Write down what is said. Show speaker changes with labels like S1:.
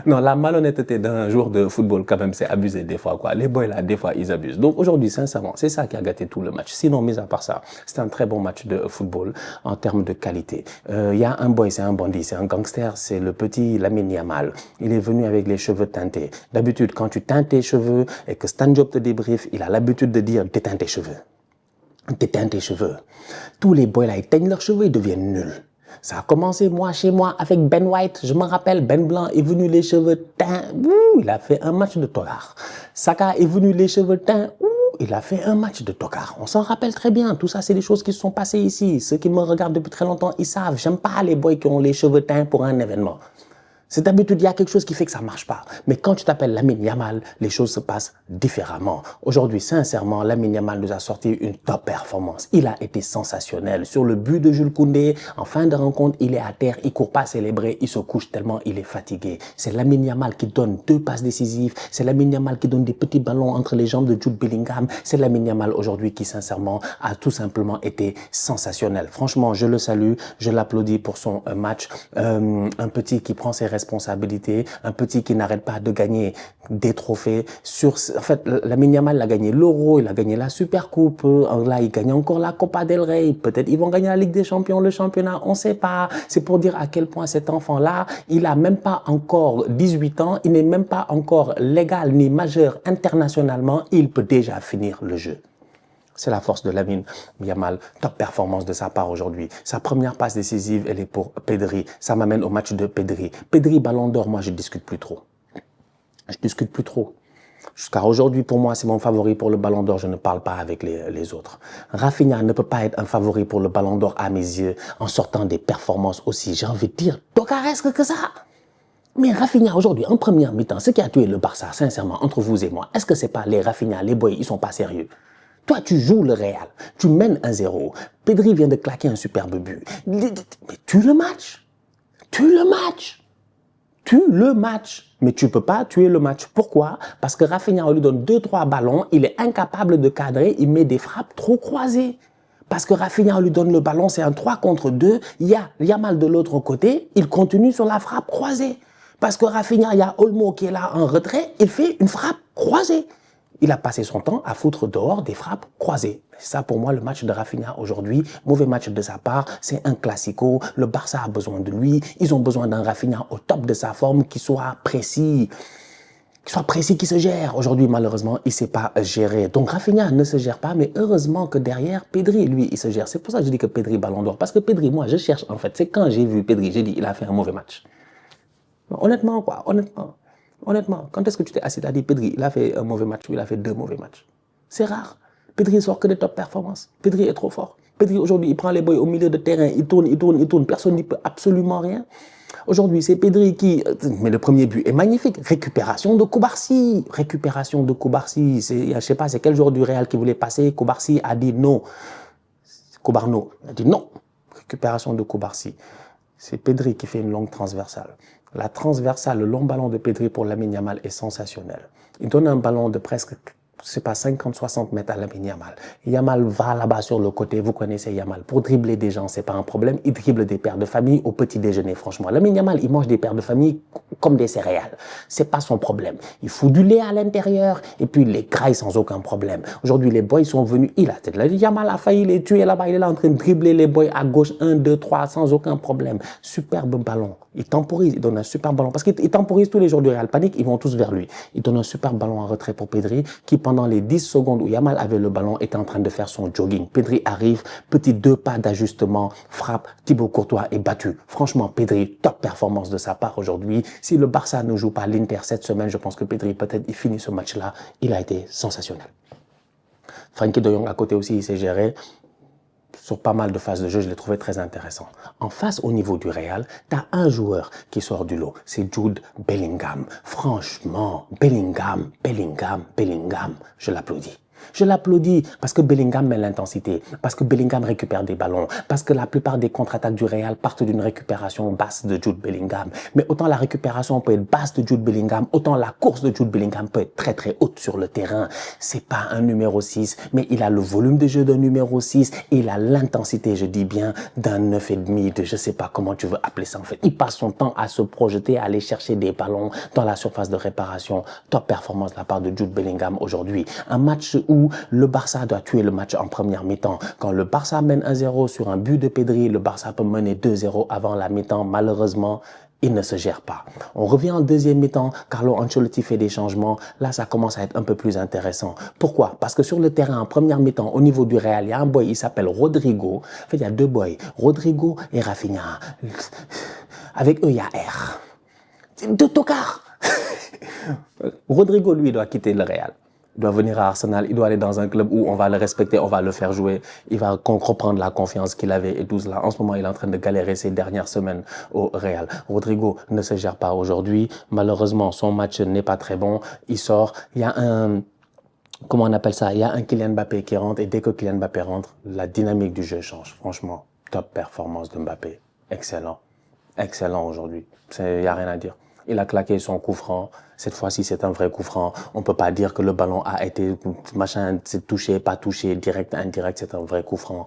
S1: Non, la malhonnêteté d'un joueur de football, quand même, c'est abusé des fois, quoi. Les boys, là, des fois, ils abusent. Donc, aujourd'hui, sincèrement, c'est ça qui a gâté tout le match. Sinon, mis à part ça, c'est un très bon match de football en termes de qualité. Il y a un boy, c'est un bandit, c'est un gangster, c'est le petit Lamine Yamal. Il est venu avec les cheveux teintés. D'habitude, quand tu teintes tes cheveux et que Stan Diop te débriefe, il a l'habitude de dire déteins tes cheveux. Déteins tes cheveux. Tous les boys là, ils teignent leurs cheveux, ils deviennent nuls. Ça a commencé, moi, chez moi, avec Ben White. Je me rappelle, Ben Blanc est venu les cheveux teints. Il a fait un match de tocard. Saka est venu les cheveux teints. Il a fait un match de tocard. On s'en rappelle très bien. Tout ça, c'est des choses qui se sont passées ici. Ceux qui me regardent depuis très longtemps, ils savent. J'aime pas les boys qui ont les cheveux teints pour un événement. C'est d'habitude, il y a quelque chose qui fait que ça marche pas. Mais quand tu t'appelles Lamine Yamal, les choses se passent différemment. Aujourd'hui, sincèrement, Lamine Yamal nous a sorti une top performance. Il a été sensationnel. Sur le but de Jules Koundé, en fin de rencontre, il est à terre, il court pas célébrer, il se couche tellement il est fatigué. C'est Lamine Yamal qui donne 2 passes décisives. C'est Lamine Yamal qui donne des petits ballons entre les jambes de Jude Bellingham. C'est Lamine Yamal aujourd'hui qui, sincèrement, a tout simplement été sensationnel. Franchement, je le salue, je l'applaudis pour son match. Un petit qui prend ses responsabilités, un petit qui n'arrête pas de gagner des trophées. En fait, Lamine Yamal a gagné l'Euro, il a gagné la Super Coupe, là il gagne encore la Copa del Rey, peut-être ils vont gagner la Ligue des Champions, le championnat, on ne sait pas. C'est pour dire à quel point cet enfant-là, il a même pas encore 18 ans, il n'est même pas encore légal ni majeur internationalement, il peut déjà finir le jeu. C'est la force de Lamine Yamal. Top performance de sa part aujourd'hui. Sa première passe décisive, elle est pour Pedri. Ça m'amène au match de Pedri. Pedri, ballon d'or, moi, je discute plus trop. Je discute plus trop. Jusqu'à aujourd'hui, pour moi, c'est mon favori pour le ballon d'or. Je ne parle pas avec les autres. Rafinha ne peut pas être un favori pour le ballon d'or à mes yeux en sortant des performances aussi, j'ai envie de dire, tocaresque que ça. Mais Rafinha aujourd'hui, en première mi-temps, ce qui a tué le Barça, sincèrement, entre vous et moi, est-ce que c'est pas les Rafinha, les boys, ils sont pas sérieux? Toi, tu joues le Real, tu mènes 1-0. Pedri vient de claquer un superbe but. Mais tue le match. Tue le match. Tue le match. Mais tu ne peux pas tuer le match. Pourquoi? Parce que Rafinha, on lui donne 2-3 ballons, il est incapable de cadrer, il met des frappes trop croisées. Parce que Rafinha, on lui donne le ballon, c'est un 3 contre 2. Il y a Yamal de l'autre côté, il continue sur la frappe croisée. Parce que Rafinha, il y a Olmo qui est là en retrait, il fait une frappe croisée. Il a passé son temps à foutre dehors des frappes croisées. C'est ça pour moi le match de Rafinha aujourd'hui. Mauvais match de sa part, c'est un classico. Le Barça a besoin de lui. Ils ont besoin d'un Rafinha au top de sa forme qui soit précis. Qui se gère. Aujourd'hui, malheureusement, il ne sait pas gérer. Donc, Rafinha ne se gère pas, mais heureusement que derrière, Pedri, lui, il se gère. C'est pour ça que je dis que Pedri ballon d'or. Parce que Pedri, moi, je cherche, en fait. C'est quand j'ai vu Pedri, j'ai dit, il a fait un mauvais match. Honnêtement, quoi, honnêtement. Honnêtement, quand est-ce que tu t'es assis, tu as dit Pedri, il a fait un mauvais match ou il a fait 2 mauvais matchs? C'est rare. Pedri sort que des top performances. Pedri est trop fort. Pedri, aujourd'hui, il prend les boys au milieu de terrain, il tourne. Personne n'y peut absolument rien. Aujourd'hui, c'est Pedri qui... Mais le premier but est magnifique. Récupération de Koubarsi. Récupération de Koubarsi. Je ne sais pas, c'est quel joueur du Real qui voulait passer. Koubarsi a dit non. Koubarno a dit non. Récupération de Koubarsi. C'est Pedri qui fait une longue transversale. La transversale, le long ballon de Pedri pour Lamine Yamal est sensationnel. Il donne un ballon de presque, je sais pas, 50-60 mètres à Lamine Yamal. Yamal va là-bas sur le côté, vous connaissez Yamal. Pour dribbler des gens, c'est pas un problème. Il dribble des pères de famille au petit déjeuner, franchement. Lamine Yamal, il mange des pères de famille comme des céréales. C'est pas son problème. Il fout du lait à l'intérieur et puis il les graille sans aucun problème. Aujourd'hui, les boys sont venus, Yamal a failli les tuer là-bas. Il est là en train de dribbler les boys à gauche, 1, 2, 3, sans aucun problème. Superbe ballon. Il temporise, il donne un super ballon. Parce qu'il temporise tous les jours du Real. Panique, ils vont tous vers lui. Il donne un super ballon en retrait pour Pedri, qui pendant les 10 secondes où Yamal avait le ballon, était en train de faire son jogging. Pedri arrive, petit 2 pas d'ajustement, frappe, Thibaut Courtois est battu. Franchement, Pedri, top performance de sa part aujourd'hui. Si le Barça ne joue pas l'Inter cette semaine, je pense que Pedri, peut-être, il finit ce match-là. Il a été sensationnel. Frenkie de Jong à côté aussi, il s'est géré. Sur pas mal de phases de jeu, je l'ai trouvé très intéressant. En face, au niveau du Real, tu as un joueur qui sort du lot, c'est Jude Bellingham. Franchement, Bellingham, je l'applaudis. Je l'applaudis parce que Bellingham met l'intensité, parce que Bellingham récupère des ballons, parce que la plupart des contre-attaques du Real partent d'une récupération basse de Jude Bellingham. Mais autant la récupération peut être basse de Jude Bellingham, autant la course de Jude Bellingham peut être très très haute sur le terrain. C'est pas un numéro 6, mais il a le volume de jeu d'un numéro 6 et il a l'intensité, je dis bien, d'un 9,5, de je sais pas comment tu veux appeler ça en fait. Il passe son temps à se projeter, à aller chercher des ballons dans la surface de réparation. Top performance de la part de Jude Bellingham aujourd'hui. Un match où le Barça doit tuer le match en première mi-temps. Quand le Barça mène 1-0 sur un but de Pedri, le Barça peut mener 2-0 avant la mi-temps. Malheureusement, il ne se gère pas. On revient en deuxième mi-temps, Carlo Ancelotti fait des changements. Là, ça commence à être un peu plus intéressant. Pourquoi? Parce que sur le terrain, en première mi-temps, au niveau du Real, il y a un boy, il s'appelle Rodrigo. En fait, il y a deux boys, Rodrigo et Rafinha. Avec eux, il y a R. Deux tocards. Rodrigo, lui, doit quitter le Real. Il doit venir à Arsenal, il doit aller dans un club où on va le respecter, on va le faire jouer, il va reprendre la confiance qu'il avait et tout cela. En ce moment, il est en train de galérer ces dernières semaines au Real. Rodrigo ne se gère pas aujourd'hui. Malheureusement, son match n'est pas très bon. Il sort, il y a un... Comment on appelle ça? Il y a un Kylian Mbappé qui rentre et dès que Kylian Mbappé rentre, la dynamique du jeu change. Franchement, top performance de Mbappé. Excellent. Excellent aujourd'hui. Il n'y a rien à dire. Il a claqué son coup franc. Cette fois-ci, c'est un vrai coup franc. On peut pas dire que le ballon a été machin, c'est touché, pas touché, direct, indirect. C'est un vrai coup franc.